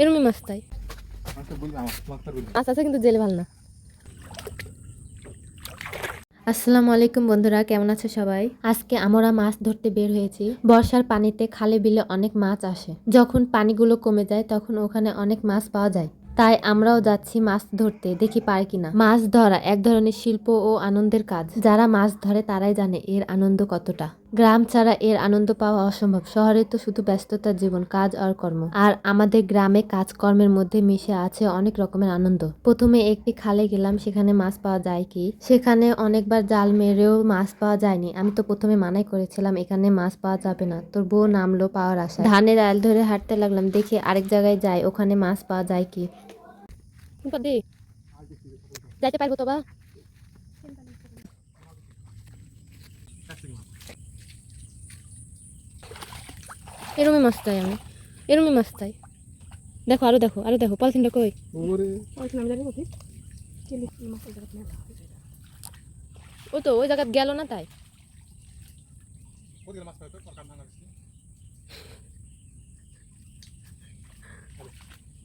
এরমই মাছ তাই। আচ্ছা আচ্ছা, কিন্তু জেলে ভালো না। আসসালামু আলাইকুম বন্ধুরা, কেমন আছে সবাই? আজকে আমরা মাছ ধরতে বের হয়েছি। বর্ষার পানিতে খালে বিলে অনেক মাছ আসে। যখন পানিগুলো কমে যায় তখন ওখানে অনেক মাছ পাওয়া যায়। তাই আমরাও যাচ্ছি মাছ ধরতে, দেখি পাই কিনা। মাছ ধরা এক ধরনের শিল্প ও আনন্দের কাজ। যারা মাছ ধরে তারাই জানে এর আনন্দ কতটা। গ্রাম ছাড়া এর আনন্দ পাওয়া অসম্ভব। শহরে তো শুধু ব্যস্ততার জীবন, কাজ আর কর্ম। আর আমাদের গ্রামে কাজকর্মের মধ্যে মিশে আছে অনেক রকমের আনন্দ। প্রথমে একটি খালে গেলাম, সেখানে মাছ পাওয়া যায় কি। সেখানে অনেকবার জাল মেরেও মাছ পাওয়া যায়নি। আমি তো প্রথমে মানাই করেছিলাম এখানে মাছ পাওয়া যাবে না। তোর বউ নামলো পাওয়ার আশায়। ধানের আল ধরে হাঁটতে লাগলাম, দেখি আরেক জায়গায় যাই, ওখানে মাছ পাওয়া যায় কি। যাইতে পারবো তো বা? এরমই মাছ চাই আমি, এরমই মাছ চাই। দেখো আরো দেখো, আরো দেখো, পলিথিনটা কই? ও তো ওই জায়গা গেল না তাই।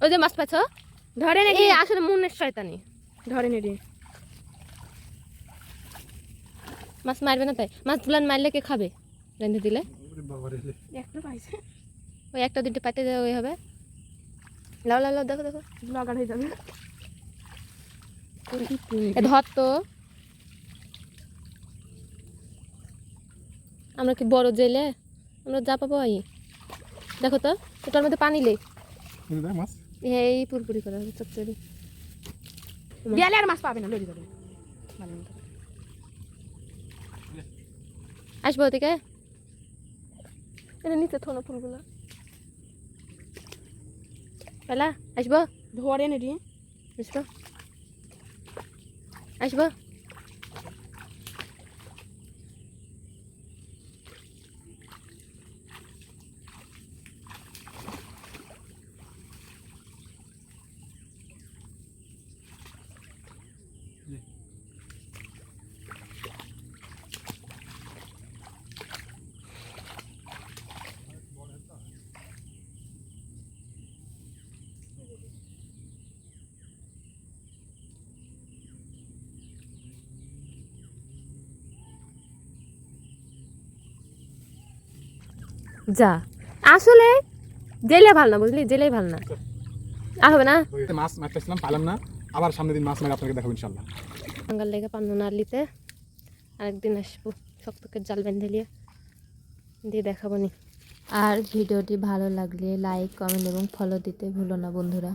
ওই যে মাছ পাচ্ছ, ধরে নাকি? আসলে মনের শয়তানি, ধরে নি রে। মাছ মারবে না তাই। মাছ গুলান মারলে কে খাবে? রেঁধে দিলে ওই একটা দুটো পাতে দেওয়া ওই হবে। লাও লাও লাও, দেখো দেখো, ব্লগার হয়ে যাবে। ধর তো, আমরা কি বড় জেলে? আমরা যা পাবো আই। দেখো তো, এটার মধ্যে পানি লে এই পুরপুরি করা হবে চচ্চড়ি। গেলে আর মাছ পাবে না, লড়ি যাবে। আসবো ওদিকে, এটা নিচে থোনো ফুলগুলো পেলা। আসবো, ধরে নে দিয়ে আসবো, আসবো। যা, আসলে জেলে ভালো না, বুঝলি? জেলেই ভালো না। আর হবে না, মাছ মারতেছিলাম, পালাম না। আবার সামনের দিন মাছ মেরে আপনাকে দেখাবো ইনশাল্লাহ। বাঙ্গাল লেগে পান্ন নাড়লিতে আরেকদিন আসবো, শক্তকে জাল বেঁধে নিয়ে দিয়ে দেখাবো নি। আর ভিডিওটি ভালো লাগলে লাইক, কমেন্ট এবং ফলো দিতে ভুলো না বন্ধুরা।